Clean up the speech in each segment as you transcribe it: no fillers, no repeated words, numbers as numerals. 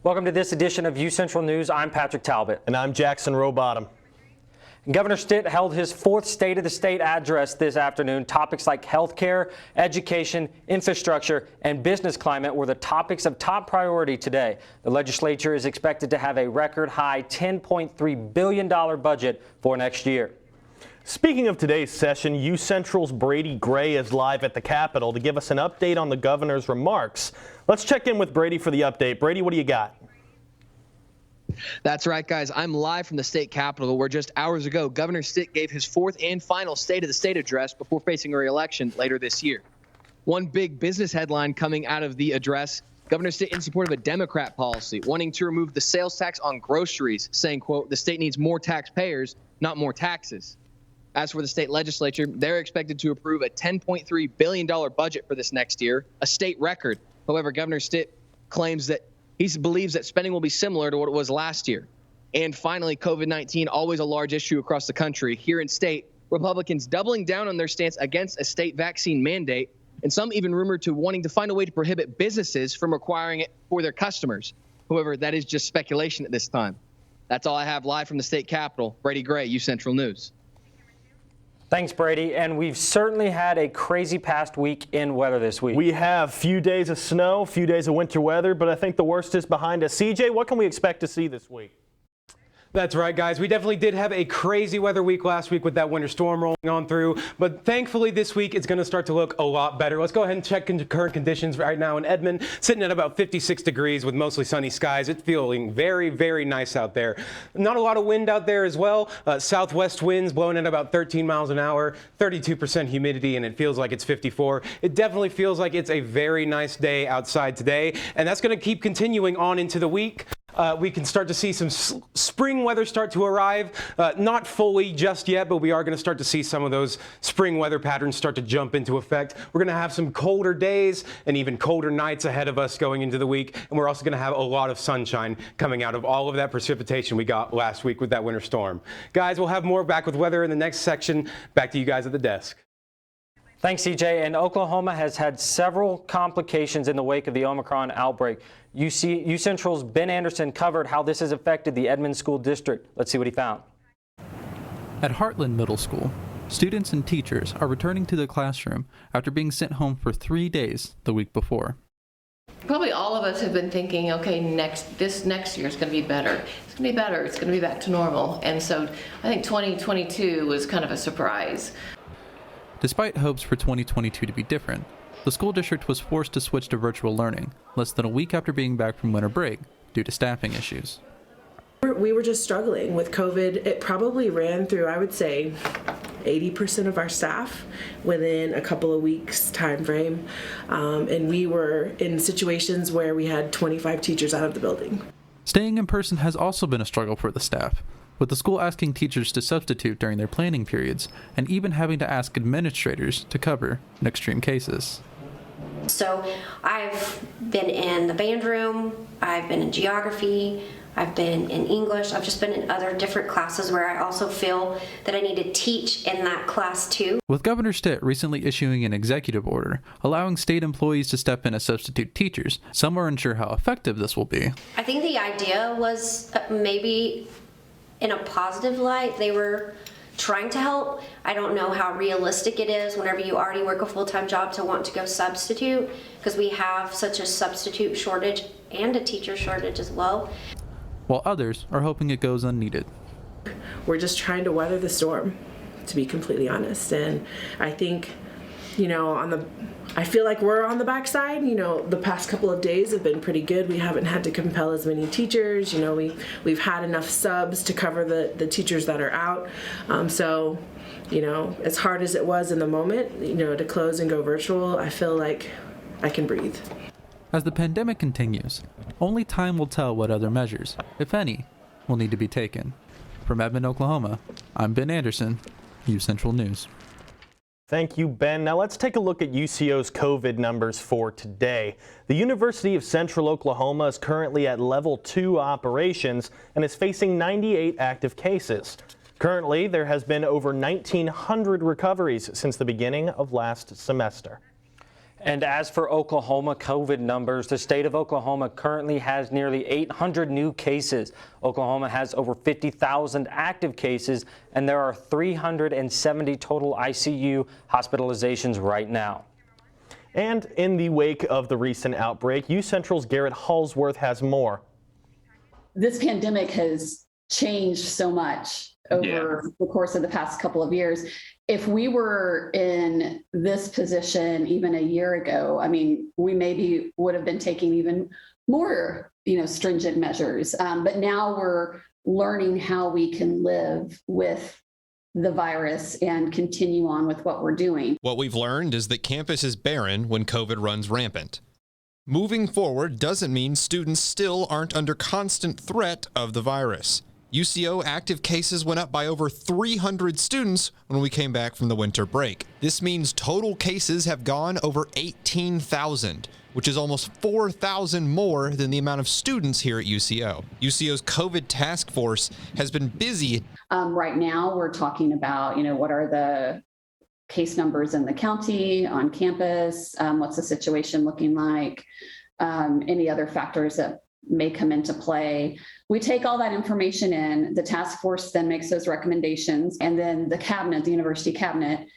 Welcome to this edition of UCentral News. I'm Patrick Talbot. And I'm Jackson Rowbottom. Governor Stitt held his fourth State of the State address this afternoon. Topics like health care, education, infrastructure, and business climate were the topics of top priority today. The legislature is expected to have a record high $10.3 billion budget for next year. Speaking of today's session, UCentral's Brady Gray is live at the Capitol to give us an update on the governor's remarks. Let's check in with Brady for the update. Brady, what do you got? That's right, guys. I'm live from the state capitol where just hours ago, Governor Stitt gave his fourth and final State of the State address before facing a re-election later this year. One big business headline coming out of the address, Governor Stitt in support of a Democrat policy, wanting to remove the sales tax on groceries, saying, quote, the state needs more taxpayers, not more taxes. As for the state legislature, they're expected to approve a $10.3 billion budget for this next year, a state record. However, Governor Stitt claims that he believes that spending will be similar to what it was last year. And finally, COVID-19, always a large issue across the country. Here in state, Republicans doubling down on their stance against a state vaccine mandate, and some even rumored to wanting to find a way to prohibit businesses from requiring it for their customers. However, that is just speculation at this time. That's all I have live from the state capitol. Brady Gray, UCentral News. Thanks, Brady. And we've certainly had a crazy past week in weather this week. We have a few days of snow, a few days of winter weather, but I think the worst is behind us. CJ, what can we expect to see this week? That's right, guys. We definitely did have a crazy weather week last week with that winter storm rolling on through, but thankfully this week it's going to start to look a lot better. Let's go ahead and check into current conditions right now in Edmond, sitting at about 56 degrees with mostly sunny skies. It's feeling very, very nice out there. Not a lot of wind out there as well. Southwest winds blowing at about 13 miles an hour, 32% humidity, and it feels like it's 54. It definitely feels like it's a very nice day outside today, and that's going to keep continuing on into the week. We can start to see some spring weather start to arrive, not fully just yet, but we are going to start to see some of those spring weather patterns start to jump into effect. We're going to have some colder days and even colder nights ahead of us going into the week, and we're also going to have a lot of sunshine coming out of all of that precipitation we got last week with that winter storm. Guys, we'll have more back with weather in the next section. Back to you guys at the desk. Thanks, CJ. And Oklahoma has had several complications in the wake of the Omicron outbreak. UCentral's Ben Anderson covered how this has affected the Edmond School District. Let's see what he found. At Heartland Middle School, students and teachers are returning to the classroom after being sent home for 3 days the week before. Probably all of us have been thinking, okay, this next year is going to be better. It's going to be better. It's going to be back to normal. And so I think 2022 was kind of a surprise. Despite hopes for 2022 to be different, the school district was forced to switch to virtual learning less than a week after being back from winter break due to staffing issues. We were just struggling with COVID. It probably ran through, I would say, 80% of our staff within a couple of weeks time frame. And we were in situations where we had 25 teachers out of the building. Staying in person has also been a struggle for the staff, with the school asking teachers to substitute during their planning periods and even having to ask administrators to cover in extreme cases. So I've been in the band room, I've been in geography, I've been in English, I've just been in other different classes where I also feel that I need to teach in that class too. With Governor Stitt recently issuing an executive order allowing state employees to step in as substitute teachers, some are unsure how effective this will be. I think the idea was maybe in a positive light. They were trying to help. I don't know how realistic it is whenever you already work a full-time job to want to go substitute, because we have such a substitute shortage and a teacher shortage as well. While others are hoping it goes unneeded. We're just trying to weather the storm, to be completely honest. And I think, I feel like we're on the backside. The past couple of days have been pretty good. We haven't had to compel as many teachers. We've had enough subs to cover the teachers that are out. So, as hard as it was in the moment, to close and go virtual, I feel like I can breathe. As the pandemic continues, only time will tell what other measures, if any, will need to be taken. From Edmond, Oklahoma, I'm Ben Anderson, UCentral News. Thank you, Ben. Now let's take a look at UCO's COVID numbers for today. The University of Central Oklahoma is currently at level 2 operations and is facing 98 active cases. Currently, there has been over 1,900 recoveries since the beginning of last semester. And as for Oklahoma COVID numbers, the state of Oklahoma currently has nearly 800 new cases. Oklahoma has over 50,000 active cases, and there are 370 total ICU hospitalizations right now. And in the wake of the recent outbreak, UCentral's Garrett Hallsworth has more. This pandemic has changed so much over the course of the past couple of years. If we were in this position even a year ago, I mean, we maybe would have been taking even more, stringent measures. But now we're learning how we can live with the virus and continue on with what we're doing. What we've learned is that campus is barren when COVID runs rampant. Moving forward doesn't mean students still aren't under constant threat of the virus. UCO active cases went up by over 300 students when we came back from the winter break. This means total cases have gone over 18,000, which is almost 4,000 more than the amount of students here at UCO. UCO's COVID task force has been busy. Right now, we're talking about, what are the case numbers in the county, on campus, what's the situation looking like, any other factors that may come into play. We take all that information in, the task force then makes those recommendations, and then the university cabinet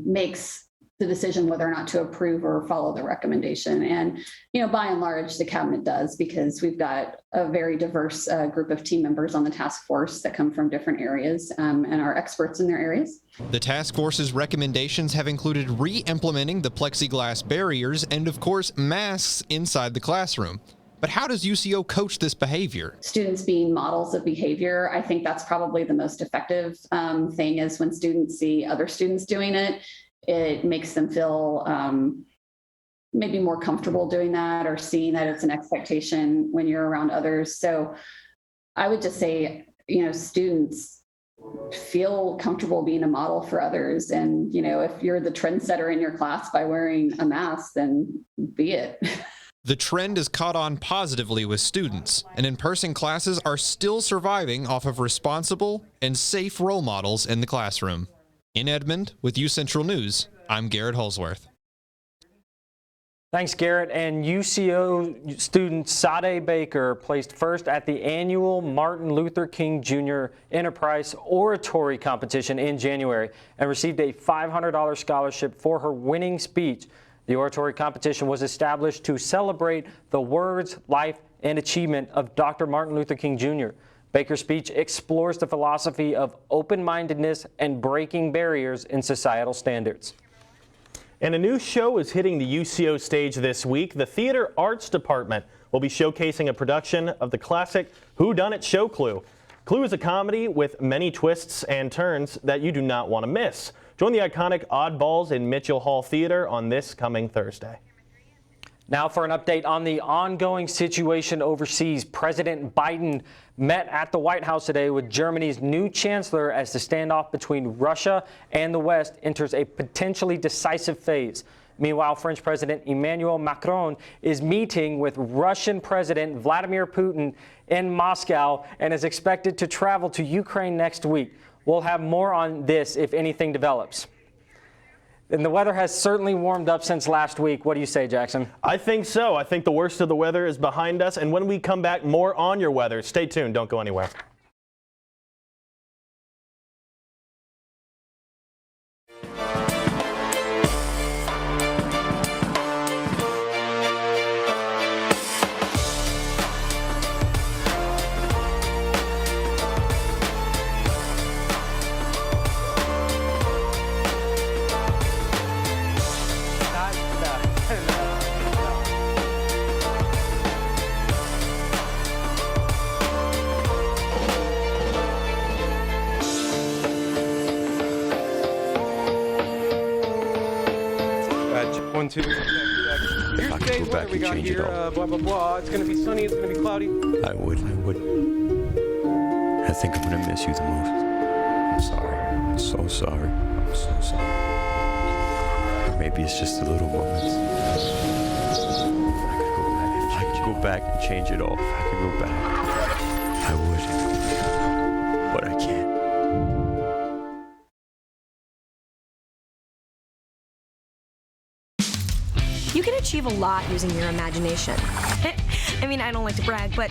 makes the decision whether or not to approve or follow the recommendation. And, by and large, the cabinet does, because we've got a very diverse group of team members on the task force that come from different areas and are experts in their areas. The task force's recommendations have included re-implementing the plexiglass barriers and, of course, masks inside the classroom. But how does UCO coach this behavior? Students being models of behavior, I think that's probably the most effective thing, is when students see other students doing it, it makes them feel maybe more comfortable doing that, or seeing that it's an expectation when you're around others. So I would just say, students feel comfortable being a model for others. And, if you're the trendsetter in your class by wearing a mask, then be it. The trend has caught on positively with students, and in-person classes are still surviving off of responsible and safe role models in the classroom. In Edmond, with UCentral News, I'm Garrett Hallsworth. Thanks, Garrett. And UCO student Sade Baker placed first at the annual Martin Luther King Jr. Enterprise Oratory Competition in January and received a $500 scholarship for her winning speech. The oratory competition was established to celebrate the words, life, and achievement of Dr. Martin Luther King Jr. Baker's speech explores the philosophy of open-mindedness and breaking barriers in societal standards. And a new show is hitting the UCO stage this week. The Theater Arts Department will be showcasing a production of the classic Whodunit show Clue. Clue is a comedy with many twists and turns that you do not want to miss. Join the iconic Oddballs in Mitchell Hall Theater on this coming Thursday. Now for an update on the ongoing situation overseas. President Biden met at the White House today with Germany's new chancellor as the standoff between Russia and the West enters a potentially decisive phase. Meanwhile, French President Emmanuel Macron is meeting with Russian President Vladimir Putin in Moscow and is expected to travel to Ukraine next week. We'll have more on this if anything develops. And the weather has certainly warmed up since last week. What do you say, Jackson? I think so. I think the worst of the weather is behind us. And when we come back, more on your weather. Stay tuned. Don't go anywhere. One, two. Here's today's weather we got here. Blah, blah, blah. It's going to be sunny. It's going to be cloudy. I would. I think I'm going to miss you the most. I'm sorry. I'm so sorry. I'm so sorry. Maybe it's just the little moments. If I could go back and change it all. If I could go back, I would. But I can't. You can achieve a lot using your imagination. I mean, I don't like to brag, but...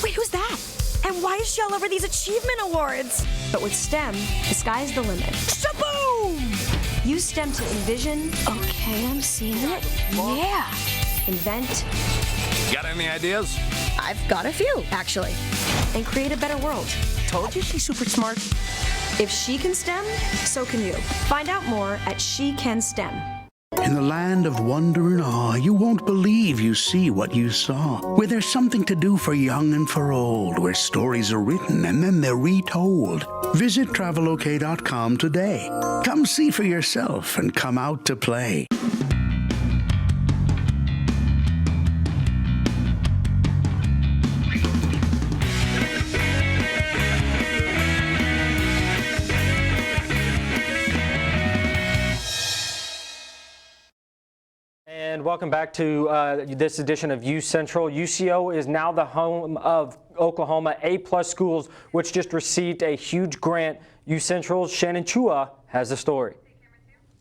Wait, who's that? And why is she all over these achievement awards? But with STEM, the sky's the limit. Shaboom! Use STEM to envision. Okay, I'm seeing it. Yeah. Invent. Got any ideas? I've got a few, actually. And create a better world. Told you she's super smart. If she can STEM, so can you. Find out more at She Can STEM. In the land of wonder and awe, you won't believe you see what you saw. Where there's something to do for young and for old, where stories are written and then they're retold. Visit travelok.com today. Come see for yourself and come out to play. And welcome back to this edition of UCentral. UCO is now the home of Oklahoma A+ schools, which just received a huge grant. UCentral's Shannon Chua has the story.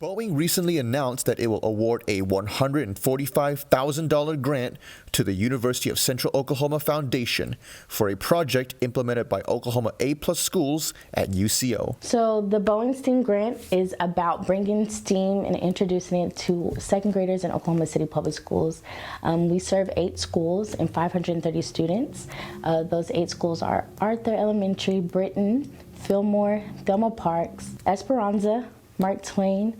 Boeing recently announced that it will award a $145,000 grant to the University of Central Oklahoma Foundation for a project implemented by Oklahoma A+ schools at UCO. So the Boeing STEAM grant is about bringing STEAM and introducing it to second graders in Oklahoma City Public Schools. We serve 8 schools and 530 students. Those 8 schools are Arthur Elementary, Britton, Fillmore, Thelma Parks, Esperanza, Mark Twain,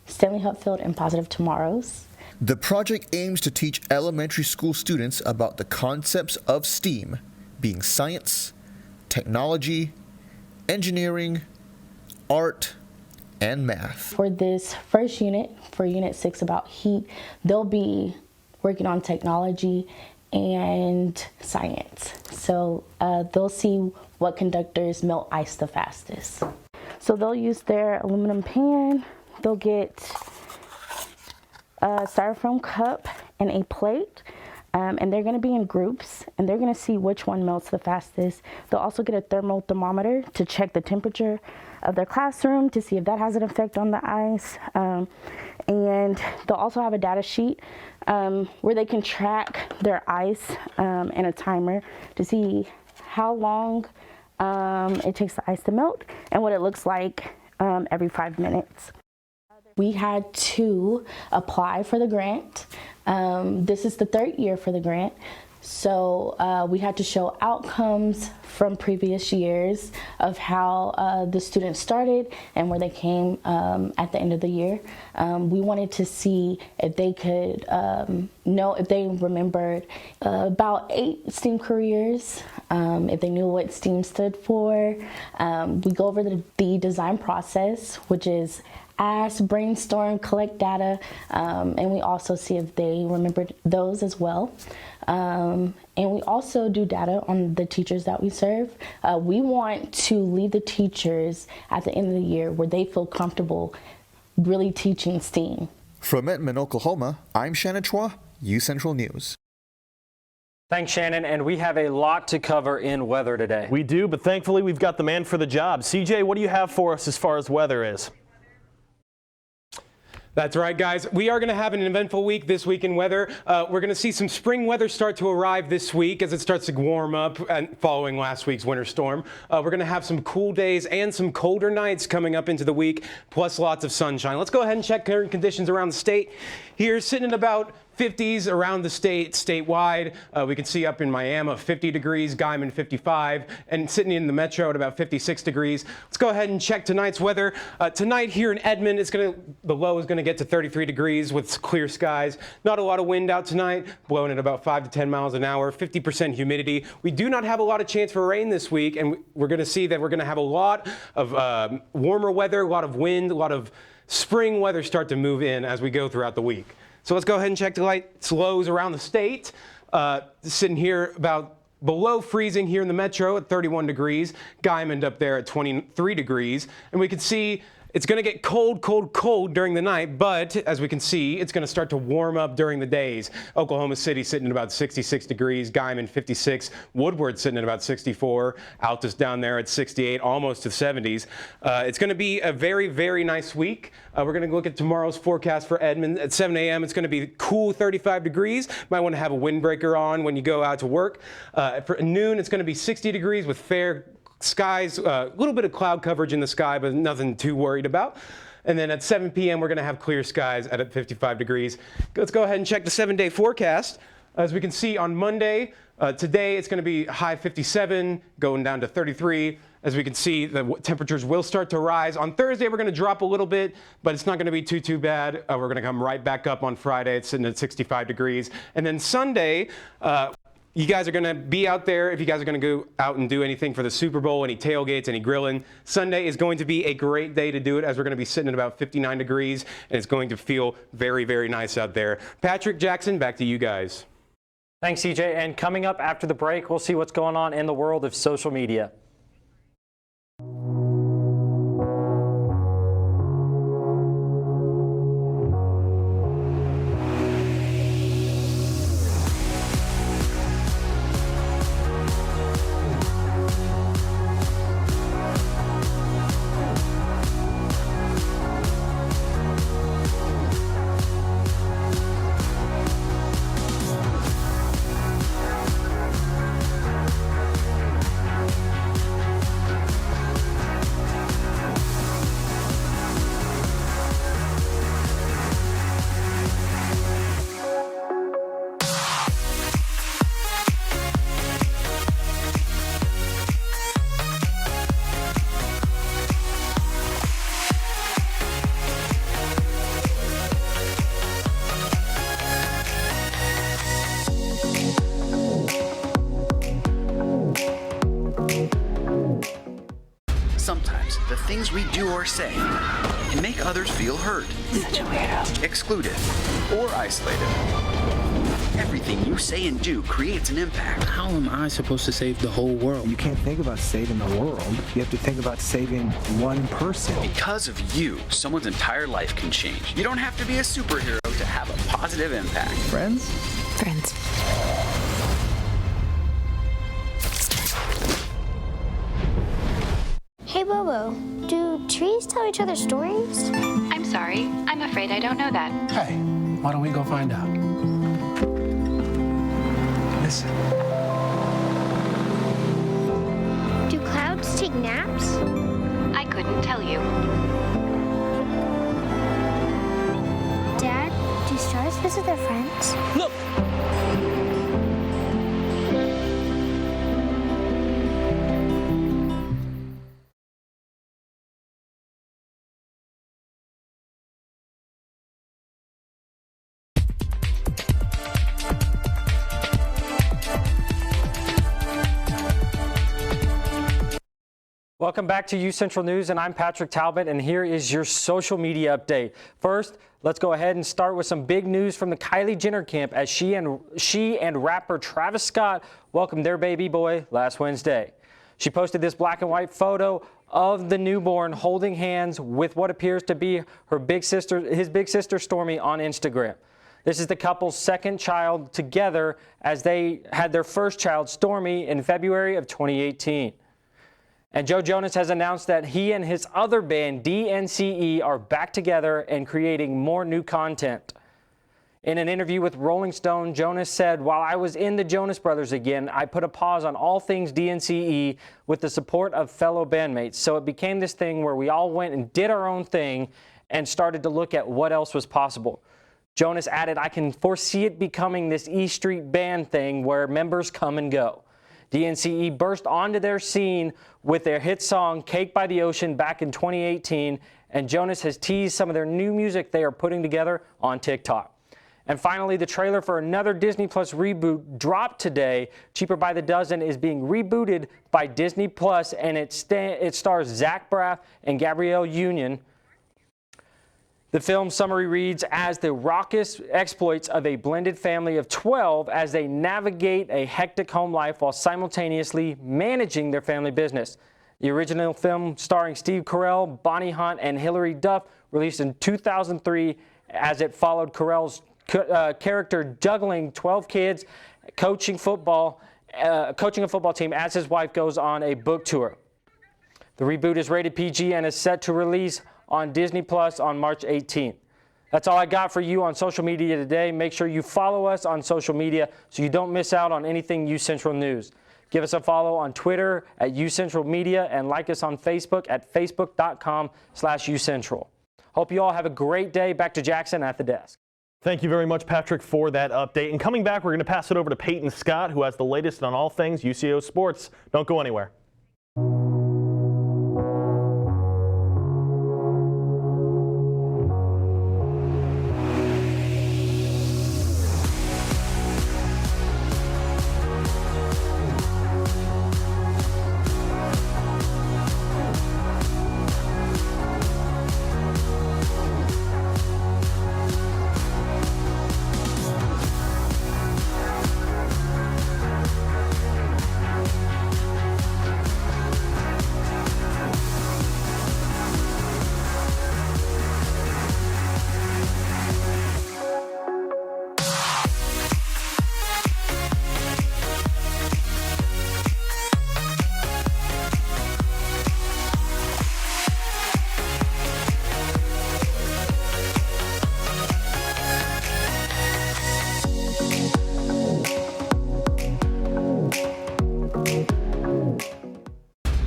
Stanley Hupfield, and Positive Tomorrows. The project aims to teach elementary school students about the concepts of STEAM, being science, technology, engineering, art, and math. For this first unit, for Unit 6 about heat, they'll be working on technology and science. So they'll see what conductors melt ice the fastest. So they'll use their aluminum pan, they'll get a styrofoam cup and a plate, and they're gonna be in groups, and they're gonna see which one melts the fastest. They'll also get a thermal thermometer to check the temperature of their classroom to see if that has an effect on the ice. And they'll also have a data sheet where they can track their ice and a timer to see how long it takes the ice to melt and what it looks like every 5 minutes. We had to apply for the grant. This is the 3rd year for the grant. So we had to show outcomes from previous years of how the students started and where they came at the end of the year. We wanted to see if they could know if they remembered about 8 STEAM careers, if they knew what STEAM stood for. We go over the design process, which is ask, brainstorm, collect data, and we also see if they remembered those as well. And we also do data on the teachers that we serve. We want to leave the teachers at the end of the year where they feel comfortable really teaching STEAM. From Edmond, Oklahoma, I'm Shannon Chua, UCentral News. Thanks, Shannon, and we have a lot to cover in weather today. We do, but thankfully we've got the man for the job. CJ, what do you have for us as far as weather is? That's right, guys. We are going to have an eventful week this week in weather. We're going to see some spring weather start to arrive this week as it starts to warm up and following last week's winter storm. We're going to have some cool days and some colder nights coming up into the week, plus lots of sunshine. Let's go ahead and check current conditions around the state. Here, sitting at about 50s around the statewide. We can see up in Miami 50 degrees, Guyman 55, and sitting in the metro at about 56 degrees. Let's go ahead and check tonight's weather. Tonight here in Edmond, the low is going to get to 33 degrees with clear skies. Not a lot of wind out tonight, blowing at about 5 to 10 miles an hour, 50% humidity. We do not have a lot of chance for rain this week, and we're going to see that we're going to have a lot of warmer weather, a lot of wind, a lot of spring weather start to move in as we go throughout the week. So let's go ahead and check the light lows around the state. Sitting here about below freezing here in the metro at 31 degrees. Guyman up there at 23 degrees. And we can see It's going to get cold, cold, cold during the night, but as we can see, it's going to start to warm up during the days. Oklahoma City sitting at about 66 degrees, Guymon 56, Woodward sitting at about 64, Altus down there at 68, almost to 70s. It's going to be a very, very nice week. We're going to look at tomorrow's forecast for Edmond. At 7 a.m., it's going to be cool 35 degrees. Might want to have a windbreaker on when you go out to work. For noon, it's going to be 60 degrees with fair skies, a little bit of cloud coverage in the sky, but nothing too worried about. And then at 7 p.m., we're going to have clear skies at 55 degrees. Let's go ahead and check the 7-day forecast. As we can see on Monday, today it's going to be high 57, going down to 33. As we can see, the temperatures will start to rise. On Thursday, we're going to drop a little bit, but it's not going to be too bad. We're going to come right back up on Friday. It's sitting at 65 degrees. And then Sunday, you guys are going to be out there. If you guys are going to go out and do anything for the Super Bowl, any tailgates, any grilling, Sunday is going to be a great day to do it, as we're going to be sitting at about 59 degrees, and it's going to feel very, very nice out there. Patrick, Jackson, back to you guys. Thanks, CJ. And coming up after the break, we'll see what's going on in the world of social media. Sometimes the things we do or say can make others feel hurt, such a weirdo, excluded, or isolated. Everything you say and do creates an impact. How am I supposed to save the whole world? You can't think about saving the world. You have to think about saving one person. Because of you, someone's entire life can change. You don't have to be a superhero to have a positive impact. Friends? Friends. Hey Bobo, do trees tell each other stories? I'm sorry, I'm afraid I don't know that. Hey, why don't we go find out? Listen. Do clouds take naps? I couldn't tell you. Dad, do stars visit their friends? Look! Welcome back to UCentral News, and I'm Patrick Talbot, and here is your social media update. First, let's go ahead and start with some big news from the Kylie Jenner camp, as she and rapper Travis Scott welcomed their baby boy last Wednesday. She posted this black and white photo of the newborn holding hands with what appears to be his big sister Stormi on Instagram. This is the couple's second child together, as they had their first child, Stormi, in February of 2018. And Joe Jonas has announced that he and his other band, DNCE, are back together and creating more new content. In an interview with Rolling Stone, Jonas said, "While I was in the Jonas Brothers again, I put a pause on all things DNCE with the support of fellow bandmates. So it became this thing where we all went and did our own thing and started to look at what else was possible." Jonas added, "I can foresee it becoming this E Street Band thing where members come and go." DNCE burst onto their scene with their hit song Cake by the Ocean back in 2018, and Jonas has teased some of their new music they are putting together on TikTok. And finally, the trailer for another Disney Plus reboot dropped today. Cheaper by the Dozen is being rebooted by Disney Plus, and it stars Zach Braff and Gabrielle Union. The film summary reads, as the raucous exploits of a blended family of 12 as they navigate a hectic home life while simultaneously managing their family business. The original film starring Steve Carell, Bonnie Hunt, and Hilary Duff released in 2003 as it followed Carell's character juggling 12 kids, coaching a football team as his wife goes on a book tour. The reboot is rated PG and is set to release on Disney Plus on March 18th. That's all I got for you on social media today. Make sure you follow us on social media so you don't miss out on anything UCentral News. Give us a follow on Twitter at UCentral Media and like us on Facebook at facebook.com/UCentral. Hope you all have a great day. Back to Jackson at the desk. Thank you very much, Patrick, for that update. And coming back, we're going to pass it over to Peyton Scott, who has the latest on all things UCO sports. Don't go anywhere.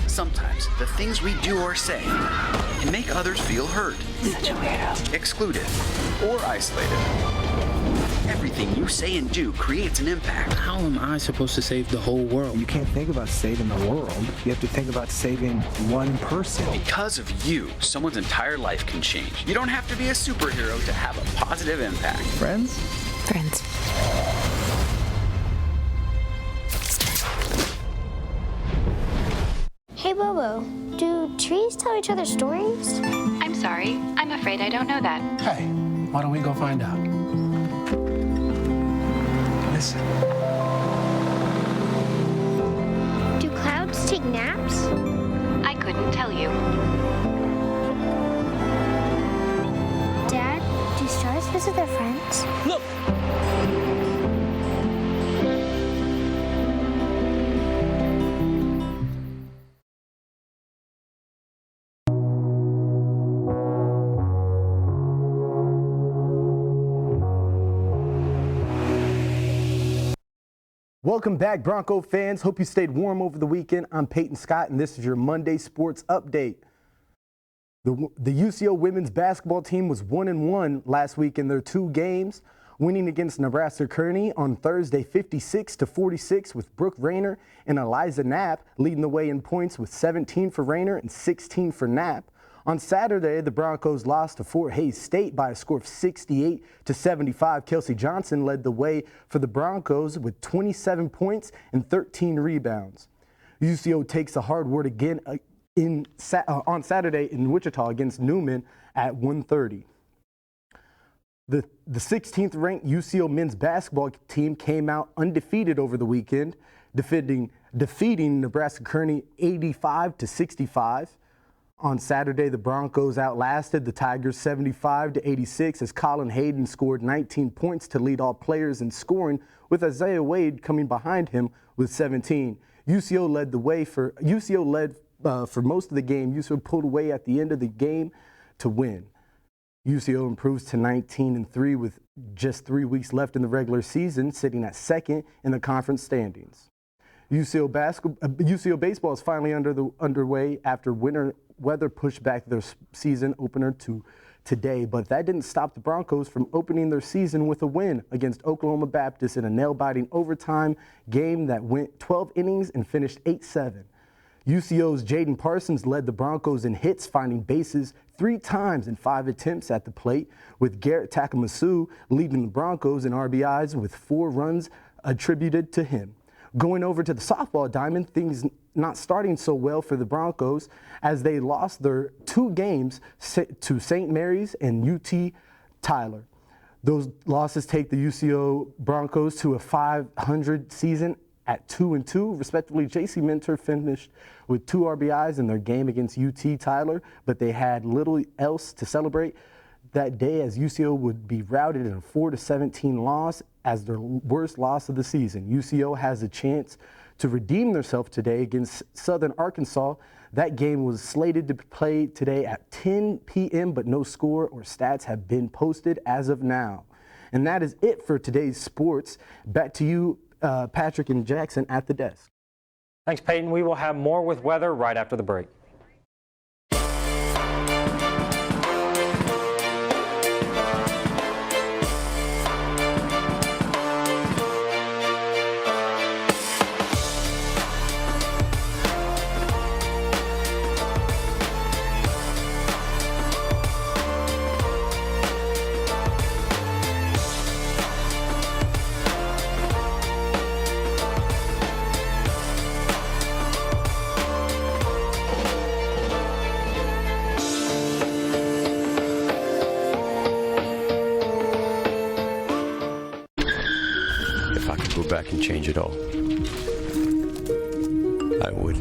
Sometimes the things we do or say can make others feel hurt, excluded, or isolated. Everything you say and do creates an impact. How am I supposed to save the whole world? You can't think about saving the world. You have to think about saving one person. Because of you, someone's entire life can change. You don't have to be a superhero to have a positive impact. Friends? Friends. Hey, Bobo, do trees tell each other stories? I'm sorry. I'm afraid I don't know that. Hey, why don't we go find out? Listen. Do clouds take naps? I couldn't tell you. Dad, do stars visit their friends? Look! Welcome back, Bronco fans. Hope you stayed warm over the weekend. I'm Peyton Scott, and this is your Monday Sports Update. The UCO women's basketball team was 1-1 last week in their 2 games, winning against Nebraska Kearney on Thursday 56-46 with Brooke Rayner and Eliza Knapp leading the way in points with 17 for Rayner and 16 for Knapp. On Saturday, the Broncos lost to Fort Hays State by a score of 68-75. Kelsey Johnson led the way for the Broncos with 27 points and 13 rebounds. UCO takes a hard word again on Saturday in Wichita against Newman at 1:30. The 16th ranked UCO men's basketball team came out undefeated over the weekend, defeating Nebraska Kearney 85-65. On Saturday, the Broncos outlasted the Tigers 75-86 as Colin Hayden scored 19 points to lead all players in scoring, with Isaiah Wade coming behind him with 17. UCO led for most of the game. UCO pulled away at the end of the game to win. UCO improves to 19-3 with just 3 weeks left in the regular season, sitting at second in the conference standings. UCO baseball is finally underway after winter weather pushed back their season opener to today, but that didn't stop the Broncos from opening their season with a win against Oklahoma Baptist in a nail-biting overtime game that went 12 innings and finished 8-7. UCO's Jaden Parsons led the Broncos in hits, finding bases 3 times in 5 attempts at the plate, with Garrett Takamasu leading the Broncos in RBIs with 4 runs attributed to him. Going over to the softball diamond, things not starting so well for the Broncos as they lost their 2 games to St. Mary's and UT Tyler. Those losses take the UCO Broncos to a .500 season at 2-2, respectively. JC Minter finished with 2 RBIs in their game against UT Tyler, but they had little else to celebrate that day as UCO would be routed in a 4-17 loss as their worst loss of the season. UCO has a chance to redeem themselves today against Southern Arkansas. That game was slated to play today at 10 p.m., but no score or stats have been posted as of now. And that is it for today's sports. Back to you, Patrick and Jackson at the desk. Thanks, Peyton. We will have more with weather right after the break. If I could go back and change it all, I would.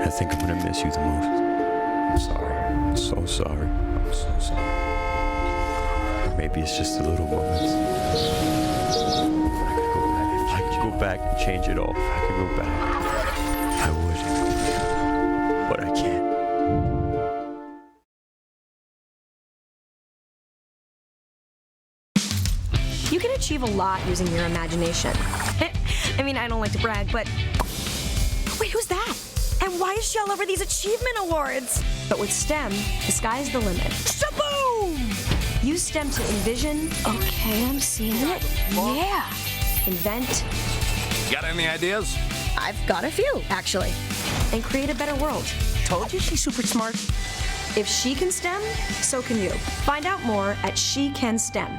I think I'm gonna miss you the most. I'm sorry. I'm so sorry. I'm so sorry. Maybe it's just the little moments. If I could go back and change it all, if I could go back, I would. But I can't. You can achieve a lot using your imagination. I mean, I don't like to brag, but wait, who's that? And why is she all over these achievement awards? But with STEM, the sky's the limit. Shaboom! Use STEM to envision. Okay, I'm seeing it. Yeah. Invent. Got any ideas? I've got a few, actually. And create a better world. Told you she's super smart. If she can STEM, so can you. Find out more at She Can STEM.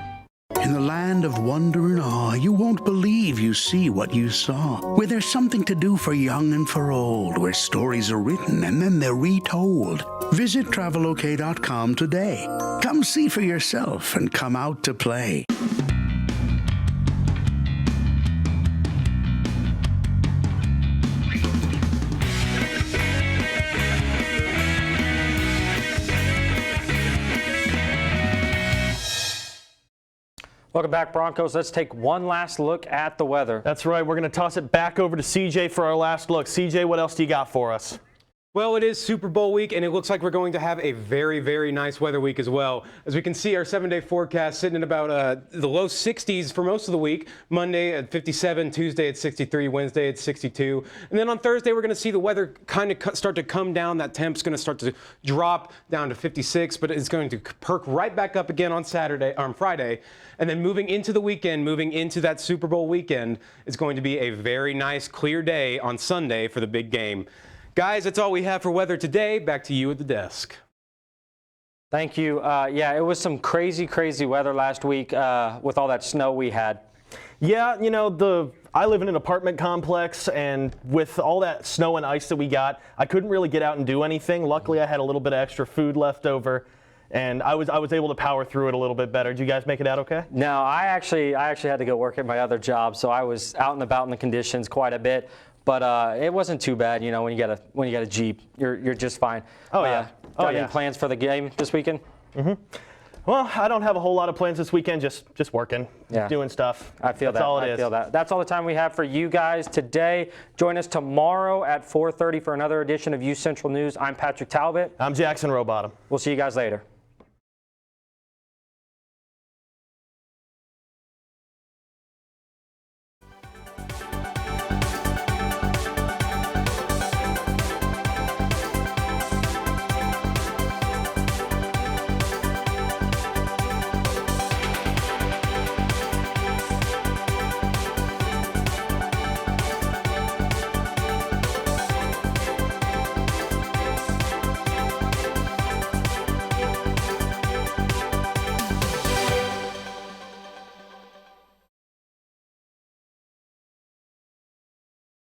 In the land of wonder and awe, you won't believe you see what you saw. Where there's something to do for young and for old, where stories are written and then they're retold. Visit travelok.com today. Come see for yourself and come out to play. Welcome back, Broncos. Let's take one last look at the weather. That's right. We're going to toss it back over to CJ for our last look. CJ, what else do you got for us? Well, it is Super Bowl week, and it looks like we're going to have a very, very nice weather week as well. As we can see, our 7-day forecast sitting at about the low 60s for most of the week. Monday at 57, Tuesday at 63, Wednesday at 62. And then on Thursday, we're going to see the weather kind of start to come down. That temp's going to start to drop down to 56, but it's going to perk right back up again on Friday. And then moving into the weekend, moving into that Super Bowl weekend, it's going to be a very nice, clear day on Sunday for the big game. Guys, that's all we have for weather today. Back to you at the desk. Thank you. Yeah, it was some crazy, crazy weather last week with all that snow we had. Yeah, you know, I live in an apartment complex, and with all that snow and ice that we got, I couldn't really get out and do anything. Luckily, I had a little bit of extra food left over, and I was able to power through it a little bit better. Did you guys make it out okay? No, I actually had to go work at my other job, so I was out and about in the conditions quite a bit. But it wasn't too bad, you know. When you got a Jeep, you're just fine. Oh yeah. Got any plans for the game this weekend? Mm-hmm. Well, I don't have a whole lot of plans this weekend. Just working, doing stuff. I feel That's that. all it I is. feel that. That's all the time we have for you guys today. Join us tomorrow at 4:30 for another edition of UCentral News. I'm Patrick Talbot. I'm Jackson Rowbottom. We'll see you guys later.